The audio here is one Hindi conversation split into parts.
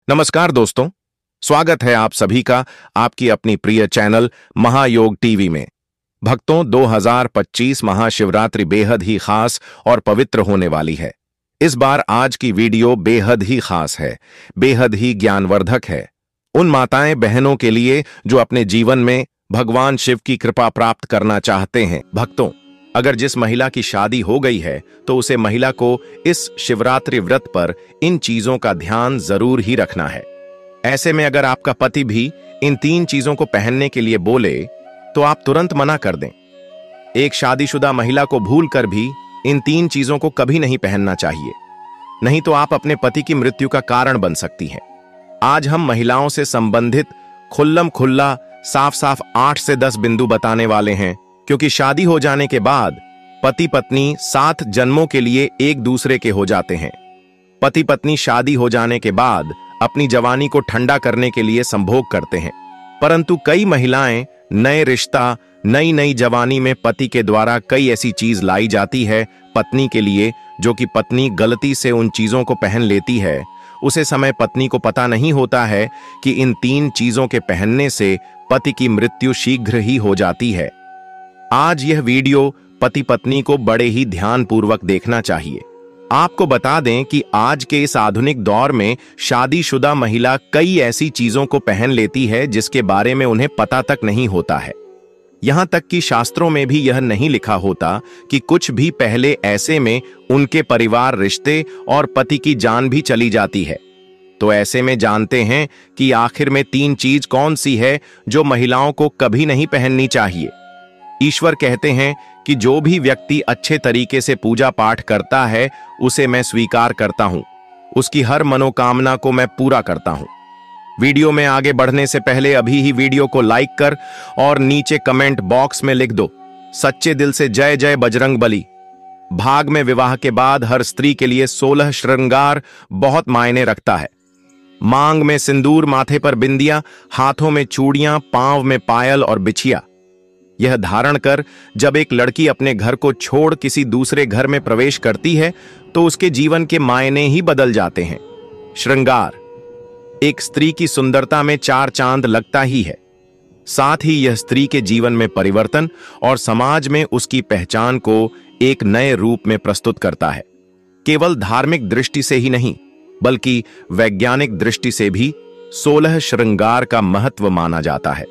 नमस्कार दोस्तों, स्वागत है आप सभी का आपकी अपनी प्रिय चैनल महायोग टीवी में। भक्तों, 2025 महाशिवरात्रि बेहद ही खास और पवित्र होने वाली है। इस बार आज की वीडियो बेहद ही खास है, बेहद ही ज्ञानवर्धक है। उन माताएं बहनों के लिए जो अपने जीवन में भगवान शिव की कृपा प्राप्त करना चाहते हैं। भक्तों, अगर जिस महिला की शादी हो गई है तो उसे महिला को इस शिवरात्रि व्रत पर इन चीजों का ध्यान जरूर ही रखना है। ऐसे में अगर आपका पति भी इन 3 चीजों को पहनने के लिए बोले तो आप तुरंत मना कर दें। एक शादीशुदा महिला को भूलकर भी इन 3 चीजों को कभी नहीं पहनना चाहिए, नहीं तो आप अपने पति की मृत्यु का कारण बन सकती हैं। आज हम महिलाओं से संबंधित खुल्लम खुल्ला साफ साफ 8 से 10 बिंदु बताने वाले हैं, क्योंकि शादी हो जाने के बाद पति पत्नी 7 जन्मों के लिए एक दूसरे के हो जाते हैं। पति पत्नी शादी हो जाने के बाद अपनी जवानी को ठंडा करने के लिए संभोग करते हैं, परंतु कई महिलाएं नए रिश्ता, नई नई जवानी में पति के द्वारा कई ऐसी चीज लाई जाती है पत्नी के लिए, जो कि पत्नी गलती से उन चीजों को पहन लेती है। उसे समय पत्नी को पता नहीं होता है कि इन 3 चीजों के पहनने से पति की मृत्यु शीघ्र ही हो जाती है। आज यह वीडियो पति पत्नी को बड़े ही ध्यानपूर्वक देखना चाहिए। आपको बता दें कि आज के इस आधुनिक दौर में शादीशुदा महिला कई ऐसी चीजों को पहन लेती है जिसके बारे में उन्हें पता तक नहीं होता है। यहां तक कि शास्त्रों में भी यह नहीं लिखा होता कि कुछ भी पहले ऐसे में उनके परिवार, रिश्ते और पति की जान भी चली जाती है। तो ऐसे में जानते हैं कि आखिर में 3 चीज कौन सी है जो महिलाओं को कभी नहीं पहननी चाहिए। ईश्वर कहते हैं कि जो भी व्यक्ति अच्छे तरीके से पूजा पाठ करता है उसे मैं स्वीकार करता हूं, उसकी हर मनोकामना को मैं पूरा करता हूं। वीडियो में आगे बढ़ने से पहले अभी ही वीडियो को लाइक कर और नीचे कमेंट बॉक्स में लिख दो सच्चे दिल से जय जय बजरंग बली। भाग में विवाह के बाद हर स्त्री के लिए 16 श्रृंगार बहुत मायने रखता है। मांग में सिंदूर, माथे पर बिंदिया, हाथों में चूड़ियां, पांव में पायल और बिछिया। यह धारण कर जब एक लड़की अपने घर को छोड़ किसी दूसरे घर में प्रवेश करती है तो उसके जीवन के मायने ही बदल जाते हैं। श्रृंगार एक स्त्री की सुंदरता में 4 चांद लगता ही है। साथ ही यह स्त्री के जीवन में परिवर्तन और समाज में उसकी पहचान को एक नए रूप में प्रस्तुत करता है। केवल धार्मिक दृष्टि से ही नहीं बल्कि वैज्ञानिक दृष्टि से भी 16 श्रृंगार का महत्व माना जाता है।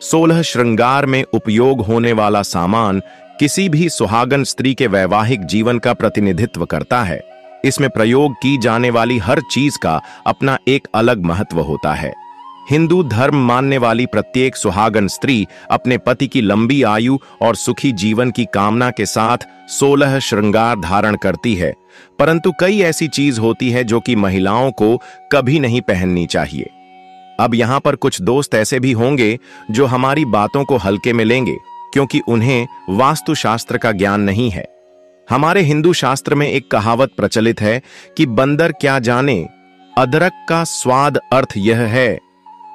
16 श्रृंगार में उपयोग होने वाला सामान किसी भी सुहागन स्त्री के वैवाहिक जीवन का प्रतिनिधित्व करता है। इसमें प्रयोग की जाने वाली हर चीज का अपना एक अलग महत्व होता है। हिंदू धर्म मानने वाली प्रत्येक सुहागन स्त्री अपने पति की लंबी आयु और सुखी जीवन की कामना के साथ 16 श्रृंगार धारण करती है, परंतु कई ऐसी चीज होती है जो कि महिलाओं को कभी नहीं पहननी चाहिए। अब यहां पर कुछ दोस्त ऐसे भी होंगे जो हमारी बातों को हल्के में लेंगे, क्योंकि उन्हें वास्तुशास्त्र का ज्ञान नहीं है। हमारे हिंदू शास्त्र में एक कहावत प्रचलित है कि बंदर क्या जाने अदरक का स्वाद। अर्थ यह है,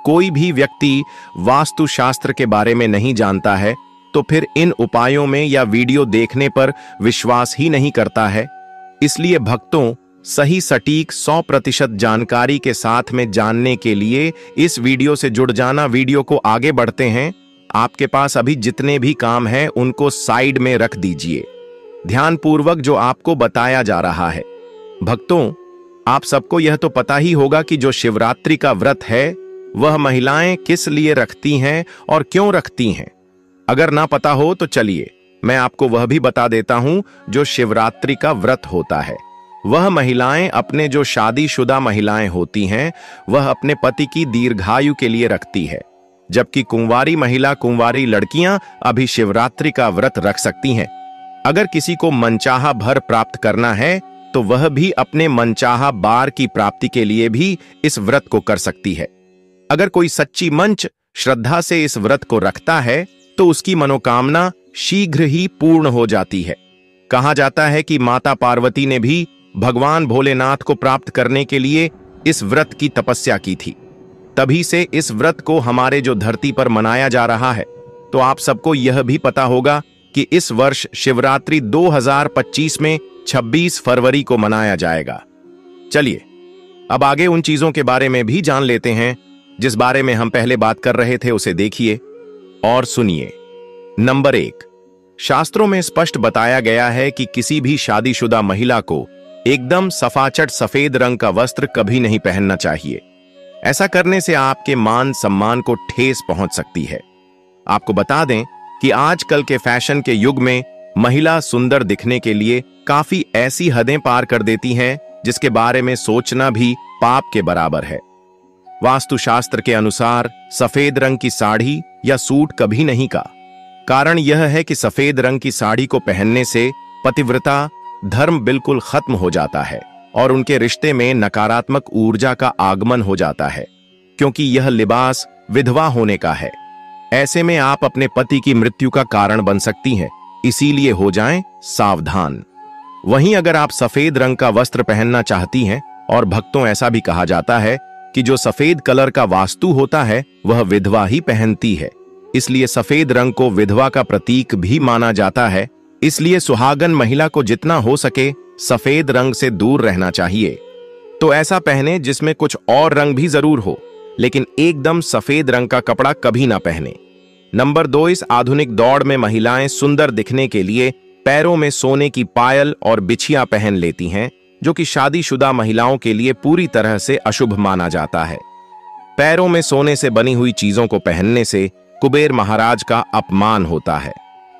कोई भी व्यक्ति वास्तुशास्त्र के बारे में नहीं जानता है तो फिर इन उपायों में या वीडियो देखने पर विश्वास ही नहीं करता है। इसलिए भक्तों, सही सटीक 100% जानकारी के साथ में जानने के लिए इस वीडियो से जुड़ जाना। वीडियो को आगे बढ़ते हैं। आपके पास अभी जितने भी काम हैं उनको साइड में रख दीजिए, ध्यानपूर्वक जो आपको बताया जा रहा है। भक्तों, आप सबको यह तो पता ही होगा कि जो शिवरात्रि का व्रत है वह महिलाएं किस लिए रखती हैं और क्यों रखती हैं। अगर ना पता हो तो चलिए मैं आपको वह भी बता देता हूं। जो शिवरात्रि का व्रत होता है वह महिलाएं, अपने जो शादीशुदा महिलाएं होती हैं, वह अपने पति की दीर्घायु के लिए रखती है, जबकि कुंवारी महिला, कुंवारी लड़कियां अभी शिवरात्रि का व्रत रख सकती हैं। अगर किसी को मनचाहा भर प्राप्त करना है तो वह भी अपने मनचाहा बार की प्राप्ति के लिए भी इस व्रत को कर सकती है। अगर कोई सच्ची मंच श्रद्धा से इस व्रत को रखता है तो उसकी मनोकामना शीघ्र ही पूर्ण हो जाती है। कहा जाता है कि माता पार्वती ने भी भगवान भोलेनाथ को प्राप्त करने के लिए इस व्रत की तपस्या की थी। तभी से इस व्रत को हमारे जो धरती पर मनाया जा रहा है। तो आप सबको यह भी पता होगा कि इस वर्ष शिवरात्रि 2025 में 26 फरवरी को मनाया जाएगा। चलिए अब आगे उन चीजों के बारे में भी जान लेते हैं जिस बारे में हम पहले बात कर रहे थे, उसे देखिए और सुनिए। नंबर 1, शास्त्रों में स्पष्ट बताया गया है कि किसी भी शादीशुदा महिला को एकदम सफाचट सफेद रंग का वस्त्र कभी नहीं पहनना चाहिए। ऐसा करने से आपके मान सम्मान को ठेस पहुंच सकती है। आपको बता दें कि आजकल के फैशन के युग में महिला सुंदर दिखने के लिए काफी ऐसी हदें पार कर देती हैं जिसके बारे में सोचना भी पाप के बराबर है। वास्तुशास्त्र के अनुसार सफेद रंग की साड़ी या सूट कभी नहीं का। कारण यह है कि सफेद रंग की साड़ी को पहनने से पतिव्रता धर्म बिल्कुल खत्म हो जाता है और उनके रिश्ते में नकारात्मक ऊर्जा का आगमन हो जाता है, क्योंकि यह लिबास विधवा होने का है। ऐसे में आप अपने पति की मृत्यु का कारण बन सकती हैं, इसीलिए हो जाएं सावधान। वहीं अगर आप सफेद रंग का वस्त्र पहनना चाहती हैं, और भक्तों ऐसा भी कहा जाता है कि जो सफेद कलर का वास्तु होता है वह विधवा ही पहनती है, इसलिए सफेद रंग को विधवा का प्रतीक भी माना जाता है। इसलिए सुहागन महिला को जितना हो सके सफेद रंग से दूर रहना चाहिए। तो ऐसा पहने जिसमें कुछ और रंग भी जरूर हो, लेकिन एकदम सफेद रंग का कपड़ा कभी ना पहने। नंबर 2, इस आधुनिक दौड़ में महिलाएं सुंदर दिखने के लिए पैरों में सोने की पायल और बिछिया पहन लेती हैं, जो कि शादीशुदा महिलाओं के लिए पूरी तरह से अशुभ माना जाता है। पैरों में सोने से बनी हुई चीजों को पहनने से कुबेर महाराज का अपमान होता है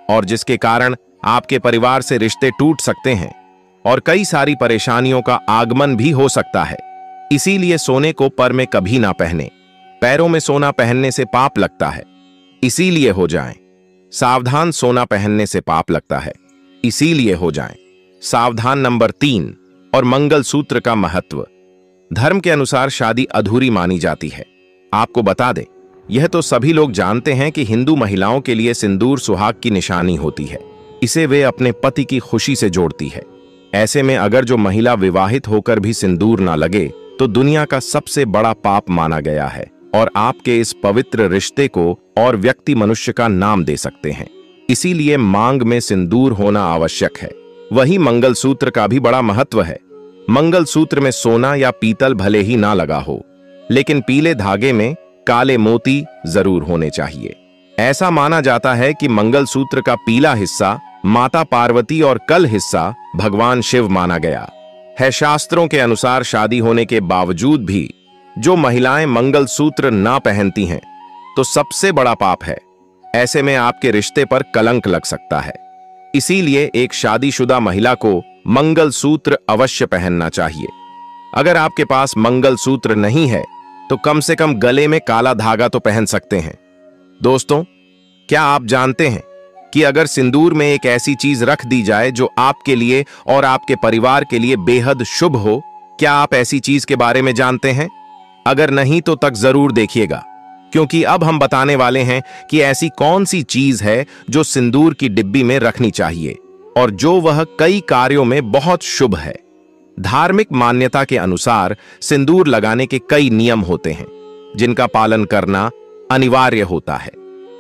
और जिसके कारण आपके परिवार से रिश्ते टूट सकते हैं और कई सारी परेशानियों का आगमन भी हो सकता है। इसीलिए सोने को पर में कभी ना पहने। पैरों में सोना पहनने से पाप लगता है, इसीलिए हो जाएं सावधान। सोना पहनने से पाप लगता है, इसीलिए हो जाएं सावधान। नंबर 3, और मंगलसूत्र का महत्व। धर्म के अनुसार शादी अधूरी मानी जाती है। आपको बता दें, यह तो सभी लोग जानते हैं कि हिंदू महिलाओं के लिए सिंदूर सुहाग की निशानी होती है। इसे वे अपने पति की खुशी से जोड़ती है। ऐसे में अगर जो महिला विवाहित होकर भी सिंदूर ना लगे तो दुनिया का सबसे बड़ा पाप माना गया है और आपके इस पवित्र रिश्ते को और व्यक्ति मनुष्य का नाम दे सकते हैं। इसीलिए मांग में सिंदूर होना आवश्यक है। वही मंगलसूत्र का भी बड़ा महत्व है। मंगलसूत्र में सोना या पीतल भले ही ना लगा हो, लेकिन पीले धागे में काले मोती जरूर होने चाहिए। ऐसा माना जाता है कि मंगलसूत्र का पीला हिस्सा माता पार्वती और कल हिस्सा भगवान शिव माना गया है। शास्त्रों के अनुसार शादी होने के बावजूद भी जो महिलाएं मंगलसूत्र ना पहनती हैं तो सबसे बड़ा पाप है। ऐसे में आपके रिश्ते पर कलंक लग सकता है। इसीलिए एक शादीशुदा महिला को मंगलसूत्र अवश्य पहनना चाहिए। अगर आपके पास मंगलसूत्र नहीं है तो कम से कम गले में काला धागा तो पहन सकते हैं। दोस्तों, क्या आप जानते हैं कि अगर सिंदूर में एक ऐसी चीज रख दी जाए जो आपके लिए और आपके परिवार के लिए बेहद शुभ हो? क्या आप ऐसी चीज के बारे में जानते हैं? अगर नहीं तो तक जरूर देखिएगा, क्योंकि अब हम बताने वाले हैं कि ऐसी कौन सी चीज है जो सिंदूर की डिब्बी में रखनी चाहिए और जो वह कई कार्यों में बहुत शुभ है। धार्मिक मान्यता के अनुसार सिंदूर लगाने के कई नियम होते हैं जिनका पालन करना अनिवार्य होता है।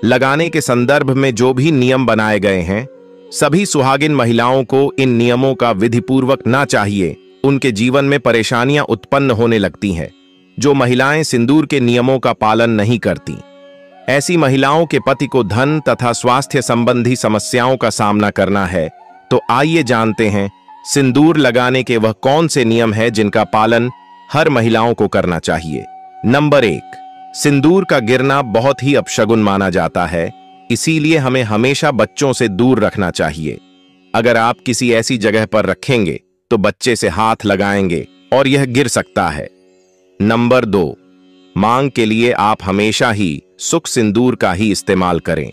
लगाने के संदर्भ में जो भी नियम बनाए गए हैं, सभी सुहागिन महिलाओं को इन नियमों का विधिपूर्वक ना चाहिए। उनके जीवन में परेशानियां उत्पन्न होने लगती हैं। जो महिलाएं सिंदूर के नियमों का पालन नहीं करती, ऐसी महिलाओं के पति को धन तथा स्वास्थ्य संबंधी समस्याओं का सामना करना है। तो आइए जानते हैं सिंदूर लगाने के वह कौन से नियम है जिनका पालन हर महिलाओं को करना चाहिए। नंबर 1, सिंदूर का गिरना बहुत ही अपशगुन माना जाता है, इसीलिए हमें हमेशा बच्चों से दूर रखना चाहिए। अगर आप किसी ऐसी जगह पर रखेंगे तो बच्चे से हाथ लगाएंगे और यह गिर सकता है। नंबर 2, मांग के लिए आप हमेशा ही सुख सिंदूर का ही इस्तेमाल करें।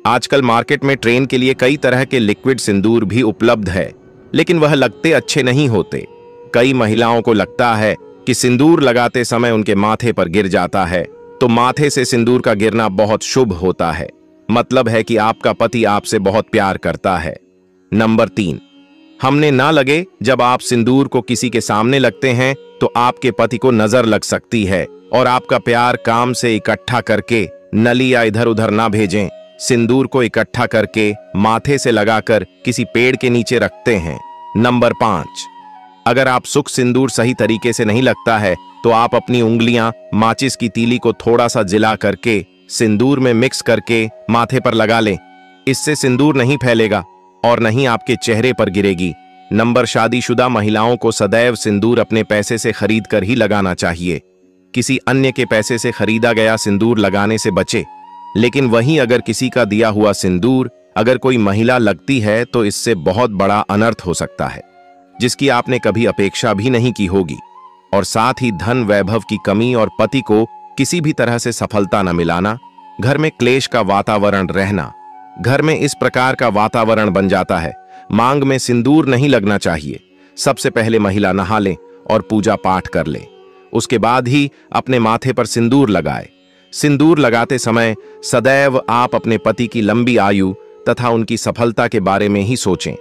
आजकल मार्केट में ट्रेन के लिए कई तरह के लिक्विड सिंदूर भी उपलब्ध है, लेकिन वह लगते अच्छे नहीं होते। कई महिलाओं को लगता है कि सिंदूर लगाते समय उनके माथे पर गिर जाता है, तो माथे से सिंदूर का गिरना बहुत शुभ होता है। मतलब है कि आपका पति आपसे बहुत प्यार करता है। नंबर 3, हमने ना लगे। जब आप सिंदूर को किसी के सामने लगते हैं तो आपके पति को नजर लग सकती है और आपका प्यार काम से इकट्ठा करके नली या इधर उधर ना भेजें। सिंदूर को इकट्ठा करके माथे से लगाकर किसी पेड़ के नीचे रखते हैं। नंबर 5, अगर आप सुख सिंदूर सही तरीके से नहीं लगता है तो आप अपनी उंगलियां माचिस की तीली को थोड़ा सा जिला करके सिंदूर में मिक्स करके माथे पर लगा लें। इससे सिंदूर नहीं फैलेगा और नहीं आपके चेहरे पर गिरेगी। नंबर, शादीशुदा महिलाओं को सदैव सिंदूर अपने पैसे से खरीद कर ही लगाना चाहिए। किसी अन्य के पैसे से खरीदा गया सिंदूर लगाने से बचे। लेकिन वहीं अगर किसी का दिया हुआ सिंदूर अगर कोई महिला लगती है तो इससे बहुत बड़ा अनर्थ हो सकता है, जिसकी आपने कभी अपेक्षा भी नहीं की होगी। और साथ ही धन वैभव की कमी और पति को किसी भी तरह से सफलता न मिलाना, घर में क्लेश का वातावरण रहना। घर में इस प्रकार का वातावरण बन जाता है, मांग में सिंदूर नहीं लगना चाहिए। सबसे पहले महिला नहा ले और पूजा पाठ कर ले, उसके बाद ही अपने माथे पर सिंदूर लगाए। सिंदूर लगाते समय सदैव आप अपने पति की लंबी आयु तथा उनकी सफलता के बारे में ही सोचें।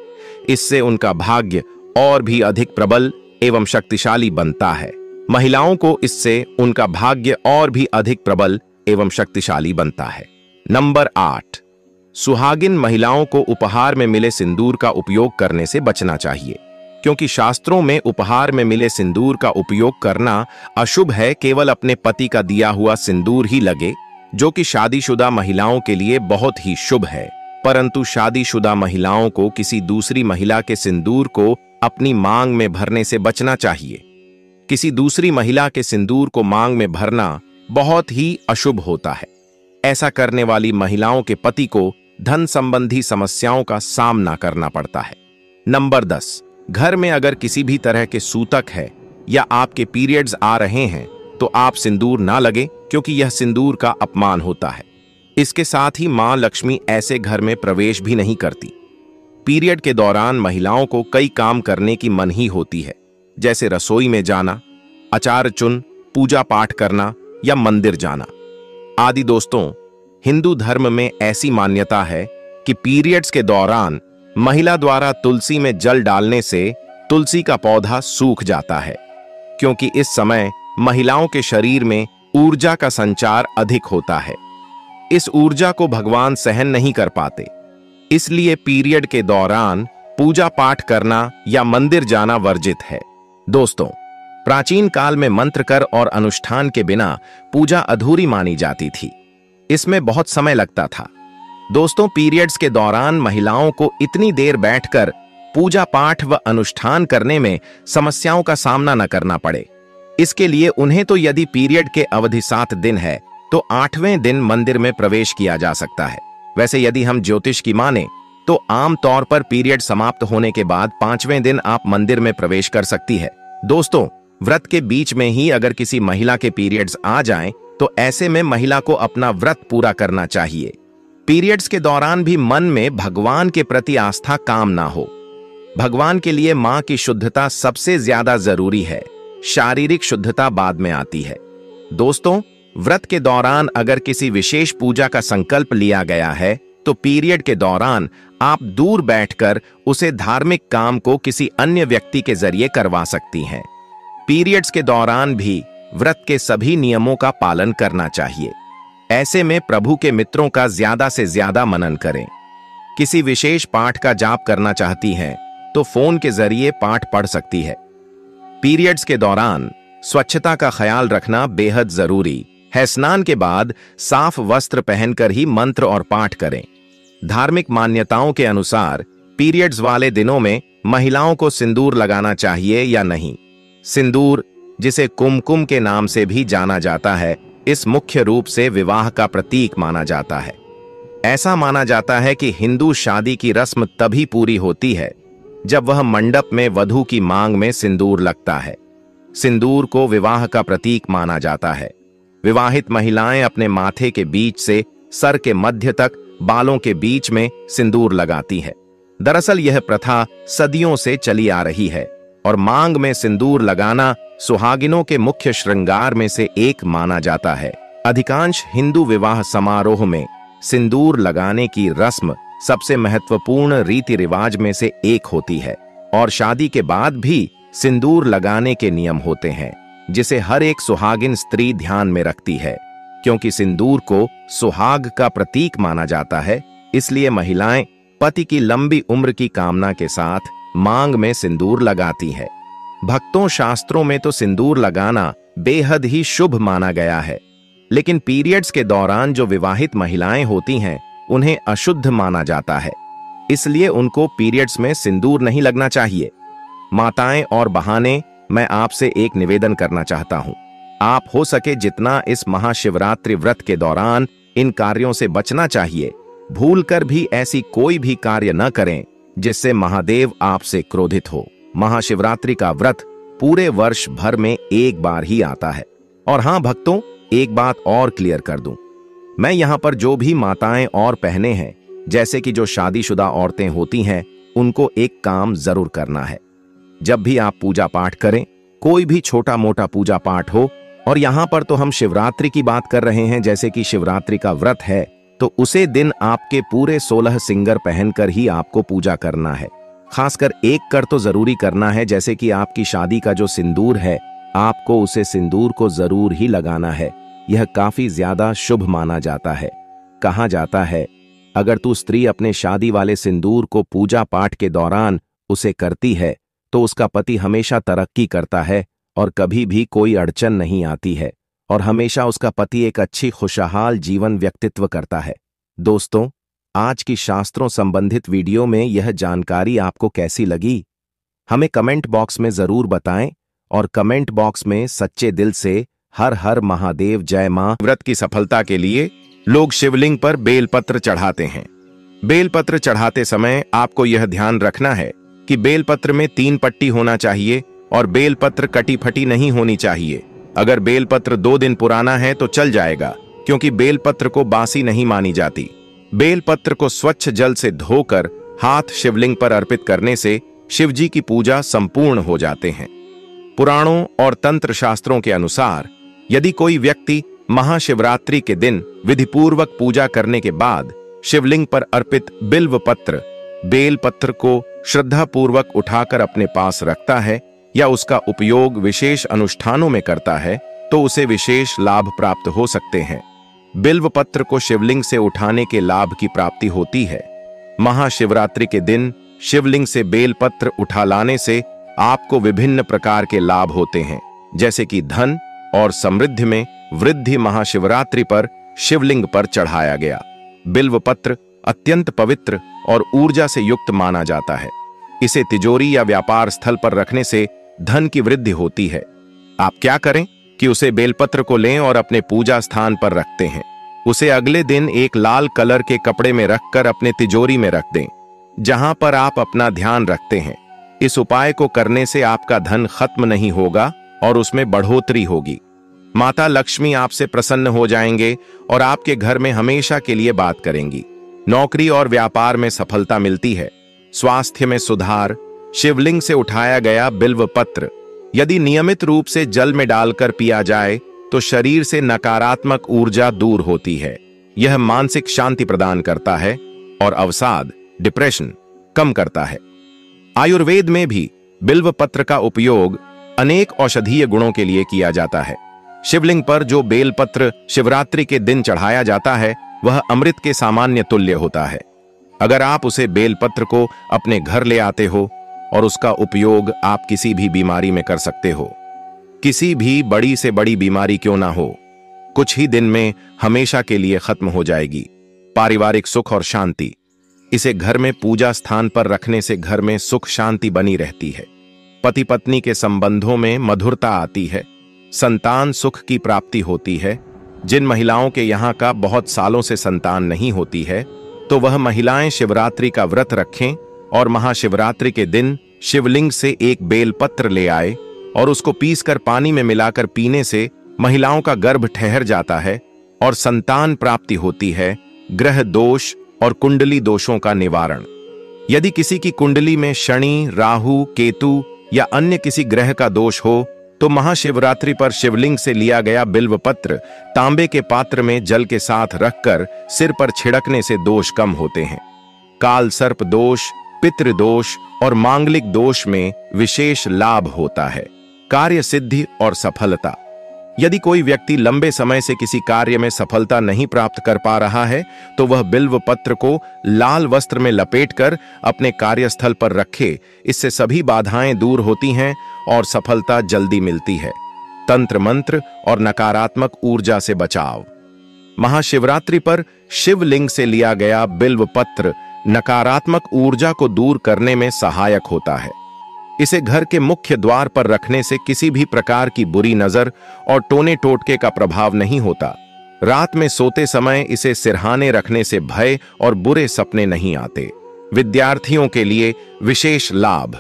इससे उनका भाग्य और भी अधिक प्रबल एवं शक्तिशाली बनता है। महिलाओं को इससे उनका भाग्य और भी अधिक प्रबल एवं शक्तिशाली बनता है। नंबर 8, सुहागिन महिलाओं को उपहार में मिले सिंदूर का उपयोग करने से बचना चाहिए, क्योंकि शास्त्रों में उपहार में मिले सिंदूर का उपयोग करना अशुभ है। केवल अपने पति का दिया हुआ सिंदूर ही लगे, जो कि शादीशुदा महिलाओं के लिए बहुत ही शुभ है। परंतु शादीशुदा महिलाओं को किसी दूसरी महिला के सिंदूर को अपनी मांग में भरने से बचना चाहिए। किसी दूसरी महिला के सिंदूर को मांग में भरना बहुत ही अशुभ होता है। ऐसा करने वाली महिलाओं के पति को धन संबंधी समस्याओं का सामना करना पड़ता है। नंबर 10, घर में अगर किसी भी तरह के सूतक है या आपके पीरियड्स आ रहे हैं तो आप सिंदूर ना लगे, क्योंकि यह सिंदूर का अपमान होता है। इसके साथ ही मां लक्ष्मी ऐसे घर में प्रवेश भी नहीं करती। पीरियड के दौरान महिलाओं को कई काम करने की मनाही होती है, जैसे रसोई में जाना, अचार चुन, पूजा पाठ करना या मंदिर जाना आदि। दोस्तों, हिंदू धर्म में ऐसी मान्यता है कि पीरियड्स के दौरान महिला द्वारा तुलसी में जल डालने से तुलसी का पौधा सूख जाता है, क्योंकि इस समय महिलाओं के शरीर में ऊर्जा का संचार अधिक होता है। इस ऊर्जा को भगवान सहन नहीं कर पाते, इसलिए पीरियड के दौरान पूजा पाठ करना या मंदिर जाना वर्जित है। दोस्तों, प्राचीन काल में मंत्र कर और अनुष्ठान के बिना पूजा अधूरी मानी जाती थी। इसमें बहुत समय लगता था। दोस्तों, पीरियड्स के दौरान महिलाओं को इतनी देर बैठकर पूजा पाठ व अनुष्ठान करने में समस्याओं का सामना न करना पड़े, इसके लिए उन्हें तो यदि पीरियड के अवधि 7 दिन है तो 8वें दिन मंदिर में प्रवेश किया जा सकता है। वैसे यदि हम ज्योतिष की माने तो आम तौर पर पीरियड समाप्त होने के बाद 5वें दिन आप मंदिर में प्रवेश कर सकती है। दोस्तों, व्रत के बीच में ही अगर किसी महिला के पीरियड्स आ जाएं तो ऐसे में महिला को अपना व्रत पूरा करना चाहिए। पीरियड्स के दौरान भी मन में भगवान के प्रति आस्था काम ना हो। भगवान के लिए मां की शुद्धता सबसे ज्यादा जरूरी है, शारीरिक शुद्धता बाद में आती है। दोस्तों, व्रत के दौरान अगर किसी विशेष पूजा का संकल्प लिया गया है तो पीरियड के दौरान आप दूर बैठकर उसे धार्मिक काम को किसी अन्य व्यक्ति के जरिए करवा सकती हैं। पीरियड्स के दौरान भी व्रत के सभी नियमों का पालन करना चाहिए। ऐसे में प्रभु के मित्रों का ज्यादा से ज्यादा मनन करें। किसी विशेष पाठ का जाप करना चाहती हैं तो फोन के जरिए पाठ पढ़ सकती है। पीरियड्स के दौरान स्वच्छता का ख्याल रखना बेहद जरूरी है। स्नान के बाद साफ वस्त्र पहनकर ही मंत्र और पाठ करें। धार्मिक मान्यताओं के अनुसार पीरियड्स वाले दिनों में महिलाओं को सिंदूर लगाना चाहिए या नहीं। सिंदूर, जिसे कुमकुम के नाम से भी जाना जाता है, इस मुख्य रूप से विवाह का प्रतीक माना जाता है। ऐसा माना जाता है कि हिंदू शादी की रस्म तभी पूरी होती है जब वह मंडप में वधू की मांग में सिंदूर लगता है। सिंदूर को विवाह का प्रतीक माना जाता है। विवाहित महिलाएं अपने माथे के बीच से सर के मध्य तक बालों के बीच में सिंदूर लगाती है। दरअसल यह प्रथा सदियों से चली आ रही है और मांग में सिंदूर लगाना सुहागिनों के मुख्य श्रृंगार में से एक माना जाता है। अधिकांश हिंदू विवाह समारोह में सिंदूर लगाने की रस्म सबसे महत्वपूर्ण रीति रिवाज में से एक होती है और शादी के बाद भी सिंदूर लगाने के नियम होते हैं, जिसे हर एक सुहागिन स्त्री ध्यान में रखती है। क्योंकि सिंदूर को सुहाग का प्रतीक माना जाता है, इसलिए महिलाएं पति की लंबी उम्र की कामना के साथ मांग में सिंदूर लगाती है। भक्तों, शास्त्रों में तो सिंदूर लगाना बेहद ही शुभ माना गया है, लेकिन पीरियड्स के दौरान जो विवाहित महिलाएं होती हैं उन्हें अशुद्ध माना जाता है, इसलिए उनको पीरियड्स में सिंदूर नहीं लगना चाहिए। माताएं और बहाने, मैं आपसे एक निवेदन करना चाहता हूं, आप हो सके जितना इस महाशिवरात्रि व्रत के दौरान इन कार्यों से बचना चाहिए। भूलकर भी ऐसी कोई भी कार्य न करें जिससे महादेव आपसे क्रोधित हो। महाशिवरात्रि का व्रत पूरे वर्ष भर में एक बार ही आता है। और हां भक्तों, एक बात और क्लियर कर दूं, मैं यहां पर जो भी माताएं और बहनें हैं, जैसे कि जो शादीशुदा औरतें होती हैं, उनको एक काम जरूर करना है। जब भी आप पूजा पाठ करें, कोई भी छोटा मोटा पूजा पाठ हो, और यहां पर तो हम शिवरात्रि की बात कर रहे हैं, जैसे कि शिवरात्रि का व्रत है, तो उसे दिन आपके पूरे 16 सिंगर पहनकर ही आपको पूजा करना है। खासकर एक कर तो जरूरी करना है, जैसे कि आपकी शादी का जो सिंदूर है, आपको उसे सिंदूर को जरूर ही लगाना है। यह काफी ज्यादा शुभ माना जाता है। कहा जाता है, अगर तू स्त्री अपने शादी वाले सिंदूर को पूजा पाठ के दौरान उसे करती है तो उसका पति हमेशा तरक्की करता है और कभी भी कोई अड़चन नहीं आती है, और हमेशा उसका पति एक अच्छी खुशहाल जीवन व्यक्तित्व करता है। दोस्तों, आज की शास्त्रों संबंधित वीडियो में यह जानकारी आपको कैसी लगी, हमें कमेंट बॉक्स में जरूर बताएं, और कमेंट बॉक्स में सच्चे दिल से हर हर महादेव जय मां। व्रत की सफलता के लिए लोग शिवलिंग पर बेलपत्र चढ़ाते हैं। बेलपत्र चढ़ाते समय आपको यह ध्यान रखना है कि बेलपत्र में 3 पट्टी होना चाहिए और बेलपत्र कटी फटी नहीं होनी चाहिए। अगर बेलपत्र 2 दिन पुराना है तो चल जाएगा, क्योंकि बेलपत्र को बासी नहीं मानी जाती। बेलपत्र को स्वच्छ जल से धोकर हाथ शिवलिंग पर अर्पित करने से शिवजी की पूजा संपूर्ण हो जाते हैं। पुराणों और तंत्र शास्त्रों के अनुसार यदि कोई व्यक्ति महाशिवरात्रि के दिन विधिपूर्वक पूजा करने के बाद शिवलिंग पर अर्पित बिल्व पत्र, बेलपत्र को श्रद्धापूर्वक उठाकर अपने पास रखता है या उसका उपयोग विशेष अनुष्ठानों में करता है, तो उसे विशेष लाभ प्राप्त हो सकते हैं। बिल्व पत्र को शिवलिंग से उठाने के लाभ की प्राप्ति होती है। महाशिवरात्रि के दिन शिवलिंग से बेलपत्र उठा लाने से आपको विभिन्न प्रकार के लाभ होते हैं, जैसे कि धन और समृद्धि में वृद्धि। महाशिवरात्रि पर शिवलिंग पर चढ़ाया गया बिल्व पत्र अत्यंत पवित्र और ऊर्जा से युक्त माना जाता है। इसे तिजोरी या व्यापार स्थल पर रखने से धन की वृद्धि होती है। आप क्या करें कि उसे बेलपत्र को लें और अपने पूजा स्थान पर रखते हैं। उसे अगले दिन एक लाल कलर के कपड़े में रखकर अपने तिजोरी में रख दें, जहां पर आप अपना ध्यान रखते हैं। इस उपाय को करने से आपका धन खत्म नहीं होगा और उसमें बढ़ोतरी होगी। माता लक्ष्मी आपसे प्रसन्न हो जाएंगे और आपके घर में हमेशा के लिए बात करेंगी। नौकरी और व्यापार में सफलता मिलती है। स्वास्थ्य में सुधार। शिवलिंग से उठाया गया बिल्व पत्र यदि नियमित रूप से जल में डालकर पिया जाए तो शरीर से नकारात्मक ऊर्जा दूर होती है। यह मानसिक शांति प्रदान करता है और अवसाद, डिप्रेशन कम करता है। आयुर्वेद में भी बिल्व पत्र का उपयोग अनेक औषधीय गुणों के लिए किया जाता है। शिवलिंग पर जो बेलपत्र शिवरात्रि के दिन चढ़ाया जाता है, वह अमृत के सामान्य तुल्य होता है। अगर आप उसे बेलपत्र को अपने घर ले आते हो और उसका उपयोग आप किसी भी बीमारी में कर सकते हो, किसी भी बड़ी से बड़ी बीमारी क्यों ना हो, कुछ ही दिन में हमेशा के लिए खत्म हो जाएगी। पारिवारिक सुख और शांति। इसे घर में पूजा स्थान पर रखने से घर में सुख शांति बनी रहती है। पति पत्नी के संबंधों में मधुरता आती है। संतान सुख की प्राप्ति होती है। जिन महिलाओं के यहाँ का बहुत सालों से संतान नहीं होती है, तो वह महिलाएं शिवरात्रि का व्रत रखें और महाशिवरात्रि के दिन शिवलिंग से एक बेलपत्र ले आए और उसको पीसकर पानी में मिलाकर पीने से महिलाओं का गर्भ ठहर जाता है और संतान प्राप्ति होती है। ग्रह दोष और कुंडली दोषों का निवारण। यदि किसी की कुंडली में शनि, राहु, केतु या अन्य किसी ग्रह का दोष हो, तो महाशिवरात्रि पर शिवलिंग से लिया गया बिल्व पत्र तांबे के पात्र में जल के साथ रखकर सिर पर छिड़कने से दोष कम होते हैं। काल सर्प दोष, पितृ दोष और मांगलिक दोष में विशेष लाभ होता है। कार्य सिद्धि और सफलता। यदि कोई व्यक्ति लंबे समय से किसी कार्य में सफलता नहीं प्राप्त कर पा रहा है तो वह बिल्व पत्र को लाल वस्त्र में लपेटकर अपने कार्यस्थल पर रखे। इससे सभी बाधाएं दूर होती हैं और सफलता जल्दी मिलती है। तंत्र मंत्र और नकारात्मक ऊर्जा से बचाव। महाशिवरात्रि पर शिवलिंग से लिया गया बिल्व पत्र नकारात्मक ऊर्जा को दूर करने में सहायक होता है। इसे घर के मुख्य द्वार पर रखने से किसी भी प्रकार की बुरी नजर और टोने टोटके का प्रभाव नहीं होता। रात में सोते समय इसे सिरहाने रखने से भय और बुरे सपने नहीं आते। विद्यार्थियों के लिए विशेष लाभ।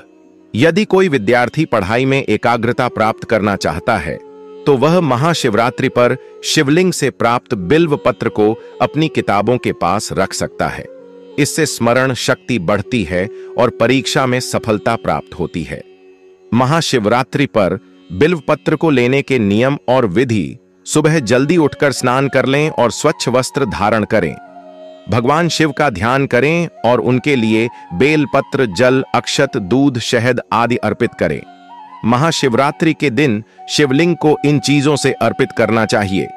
यदि कोई विद्यार्थी पढ़ाई में एकाग्रता प्राप्त करना चाहता है तो वह महाशिवरात्रि पर शिवलिंग से प्राप्त बिल्व पत्र को अपनी किताबों के पास रख सकता है। इससे स्मरण शक्ति बढ़ती है और परीक्षा में सफलता प्राप्त होती है। महाशिवरात्रि पर बिल्व पत्र को लेने के नियम और विधि। सुबह जल्दी उठकर स्नान कर लें और स्वच्छ वस्त्र धारण करें। भगवान शिव का ध्यान करें और उनके लिए बेल पत्र, जल, अक्षत, दूध, शहद आदि अर्पित करें। महाशिवरात्रि के दिन शिवलिंग को इन चीजों से अर्पित करना चाहिए।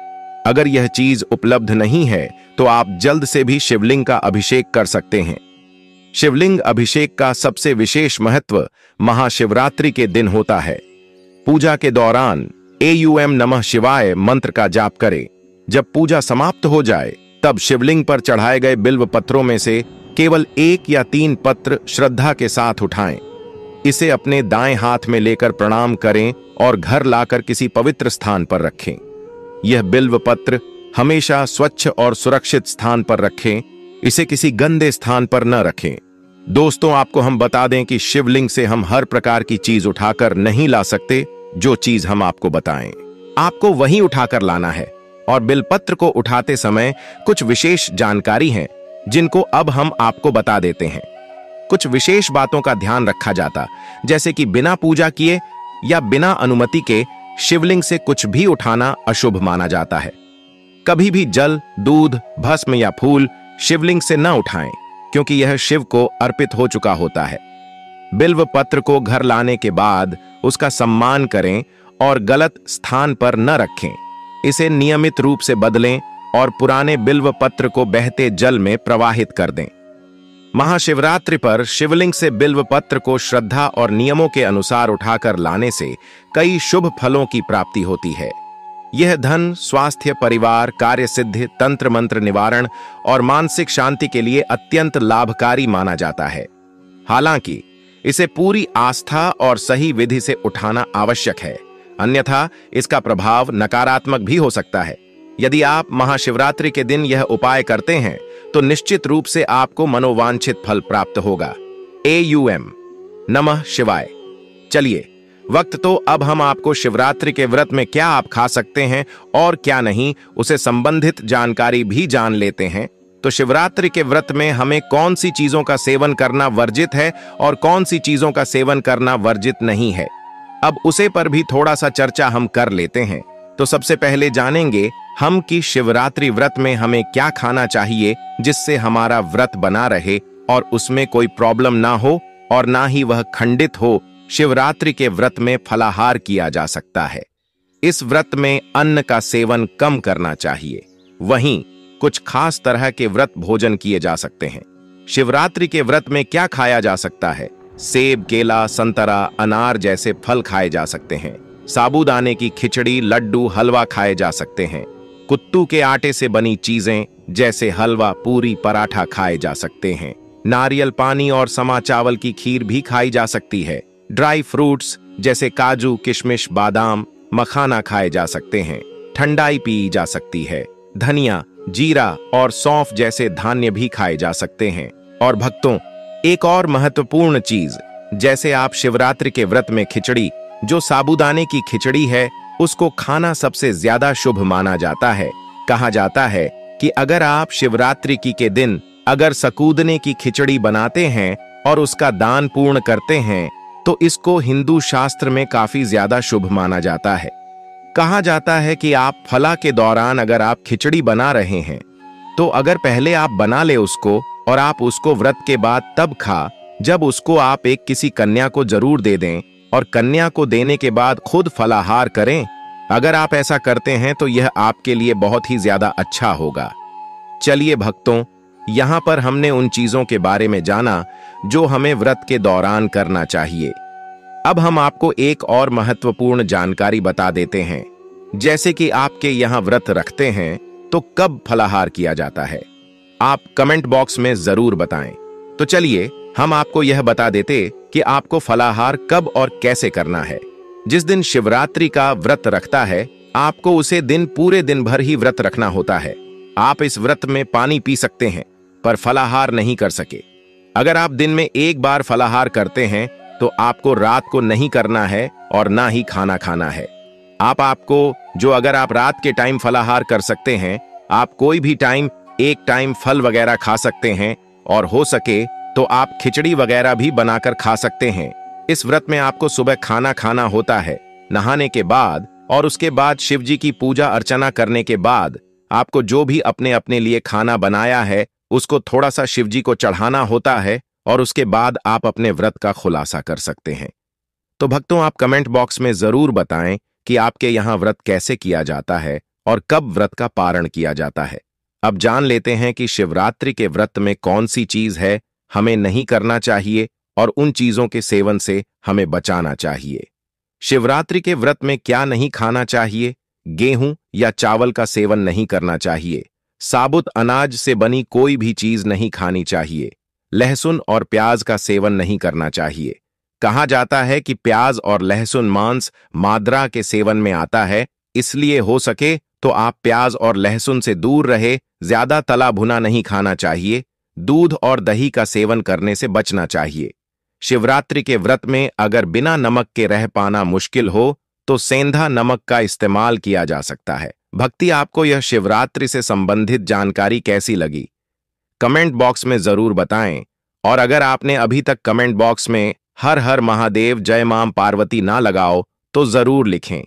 अगर यह चीज उपलब्ध नहीं है तो आप जल्द से भी शिवलिंग का अभिषेक कर सकते हैं। शिवलिंग अभिषेक का सबसे विशेष महत्व महाशिवरात्रि के दिन होता है। पूजा के दौरान एयूएम नमः शिवाय मंत्र का जाप करें। जब पूजा समाप्त हो जाए तब शिवलिंग पर चढ़ाए गए बिल्व पत्रों में से केवल 1 या 3 पत्र श्रद्धा के साथ उठाएं। इसे अपने दाएं हाथ में लेकर प्रणाम करें और घर लाकर किसी पवित्र स्थान पर रखें। यह बिल्व पत्र हमेशा स्वच्छ और सुरक्षित स्थान पर रखें। इसे किसी गंदे स्थान पर न रखें। दोस्तों, आपको हम बता दें कि शिवलिंग से हम हर प्रकार की चीज उठाकर नहीं ला सकते। जो चीज हम आपको बताएं आपको वही उठाकर लाना है। और बिलपत्र को उठाते समय कुछ विशेष जानकारी है जिनको अब हम आपको बता देते हैं। कुछ विशेष बातों का ध्यान रखा जाता, जैसे कि बिना पूजा किए या बिना अनुमति के शिवलिंग से कुछ भी उठाना अशुभ माना जाता है। कभी भी जल, दूध, भस्म या फूल शिवलिंग से न उठाएं, क्योंकि यह शिव को अर्पित हो चुका होता है। बिल्व पत्र को घर लाने के बाद उसका सम्मान करें और गलत स्थान पर न रखें। इसे नियमित रूप से बदलें और पुराने बिल्व पत्र को बहते जल में प्रवाहित कर दें। महाशिवरात्रि पर शिवलिंग से बिल्व पत्र को श्रद्धा और नियमों के अनुसार उठाकर लाने से कई शुभ फलों की प्राप्ति होती है। यह धन, स्वास्थ्य, परिवार, कार्य सिद्धि, तंत्र मंत्र निवारण और मानसिक शांति के लिए अत्यंत लाभकारी माना जाता है। हालांकि इसे पूरी आस्था और सही विधि से उठाना आवश्यक है, अन्यथा इसका प्रभाव नकारात्मक भी हो सकता है। यदि आप महाशिवरात्रि के दिन यह उपाय करते हैं तो निश्चित रूप से आपको मनोवांछित फल प्राप्त होगा। एयूएम नमः शिवाय। चलिए, वक्त तो अब हम आपको शिवरात्रि के व्रत में क्या आप खा सकते हैं और क्या नहीं, उसे संबंधित जानकारी भी जान लेते हैं। तो शिवरात्रि के व्रत में हमें कौन सी चीजों का सेवन करना वर्जित है और कौन सी चीजों का सेवन करना वर्जित नहीं है, अब उसे पर भी थोड़ा सा चर्चा हम कर लेते हैं। तो सबसे पहले जानेंगे हम कि शिवरात्रि व्रत में हमें क्या खाना चाहिए जिससे हमारा व्रत बना रहे और उसमें कोई प्रॉब्लम ना हो और ना ही वह खंडित हो। शिवरात्रि के व्रत में फलाहार किया जा सकता है। इस व्रत में अन्न का सेवन कम करना चाहिए। वहीं कुछ खास तरह के व्रत भोजन किए जा सकते हैं। शिवरात्रि के व्रत में क्या खाया जा सकता है? सेब, केला, संतरा, अनार जैसे फल खाए जा सकते हैं। साबूदाने की खिचड़ी, लड्डू, हलवा खाए जा सकते हैं। कुत्तू के आटे से बनी चीजें जैसे हलवा, पूरी, पराठा खाए जा सकते हैं। नारियल पानी और समा चावल की खीर भी खाई जा सकती है। ड्राई फ्रूट्स जैसे काजू, किशमिश, बादाम, मखाना खाए जा सकते हैं। ठंडाई पी जा सकती है। धनिया, जीरा और सौंफ जैसे धान्य भी खाए जा सकते हैं। और भक्तों, एक और महत्वपूर्ण चीज, जैसे आप शिवरात्रि के व्रत में खिचड़ी, जो साबूदाने की खिचड़ी है, उसको खाना सबसे ज्यादा शुभ माना जाता है। कहा जाता है कि अगर आप शिवरात्रि के दिन अगर साबूदाने की खिचड़ी बनाते हैं और उसका दान पूर्ण करते हैं तो इसको हिंदू शास्त्र में काफी ज्यादा शुभ माना जाता है। कहा जाता है कि आप फला के दौरान अगर आप खिचड़ी बना रहे हैं तो अगर पहले आप बना ले उसको और आप उसको व्रत के बाद तब खा, जब उसको आप एक किसी कन्या को जरूर दे दें और कन्या को देने के बाद खुद फलाहार करें। अगर आप ऐसा करते हैं तो यह आपके लिए बहुत ही ज्यादा अच्छा होगा। चलिए भक्तों, यहां पर हमने उन चीजों के बारे में जाना जो हमें व्रत के दौरान करना चाहिए। अब हम आपको एक और महत्वपूर्ण जानकारी बता देते हैं। जैसे कि आपके यहां व्रत रखते हैं तो कब फलाहार किया जाता है, आप कमेंट बॉक्स में जरूर बताएं। तो चलिए हम आपको यह बता देते कि आपको फलाहार कब और कैसे करना है। जिस दिन शिवरात्रि का व्रत रखता है, आपको उसे दिन पूरे दिन भर ही व्रत रखना होता है। आप इस व्रत में पानी पी सकते हैं पर फलाहार नहीं कर सके। अगर आप दिन में एक बार फलाहार करते हैं तो आपको रात को नहीं करना है और ना ही खाना खाना है। अगर आप रात के टाइम फलाहार कर सकते हैं, आप कोई भी टाइम एक टाइम फल वगैरह खा सकते हैं और हो सके तो आप खिचड़ी वगैरह भी बनाकर खा सकते हैं। इस व्रत में आपको सुबह खाना खाना होता है, नहाने के बाद, और उसके बाद शिव जी की पूजा अर्चना करने के बाद आपको जो भी अपने अपने लिए खाना बनाया है उसको थोड़ा सा शिव जी को चढ़ाना होता है और उसके बाद आप अपने व्रत का खुलासा कर सकते हैं। तो भक्तों, आप कमेंट बॉक्स में जरूर बताएं कि आपके यहां व्रत कैसे किया जाता है और कब व्रत का पारण किया जाता है। अब जान लेते हैं कि शिवरात्रि के व्रत में कौन सी चीज है हमें नहीं करना चाहिए और उन चीजों के सेवन से हमें बचाना चाहिए। शिवरात्रि के व्रत में क्या नहीं खाना चाहिए? गेहूं या चावल का सेवन नहीं करना चाहिए। साबुत अनाज से बनी कोई भी चीज नहीं खानी चाहिए। लहसुन और प्याज का सेवन नहीं करना चाहिए। कहा जाता है कि प्याज और लहसुन मांस माद्रा के सेवन में आता है, इसलिए हो सके तो आप प्याज और लहसुन से दूर रहे। ज्यादा तला भुना नहीं खाना चाहिए। दूध और दही का सेवन करने से बचना चाहिए। शिवरात्रि के व्रत में अगर बिना नमक के रह पाना मुश्किल हो तो सेंधा नमक का इस्तेमाल किया जा सकता है। भक्ति, आपको यह शिवरात्रि से संबंधित जानकारी कैसी लगी? कमेंट बॉक्स में जरूर बताएं। और अगर आपने अभी तक कमेंट बॉक्स में हर हर महादेव जय मां पार्वती ना लगाओ तो जरूर लिखें।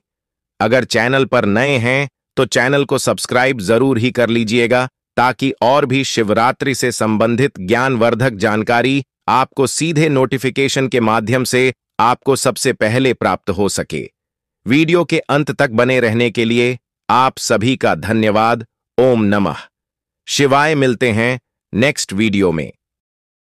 अगर चैनल पर नए हैं तो चैनल को सब्सक्राइब जरूर ही कर लीजिएगा ताकि और भी शिवरात्रि से संबंधित ज्ञानवर्धक जानकारी आपको सीधे नोटिफिकेशन के माध्यम से आपको सबसे पहले प्राप्त हो सके। वीडियो के अंत तक बने रहने के लिए आप सभी का धन्यवाद। ओम नमः शिवाय। मिलते हैं नेक्स्ट वीडियो में।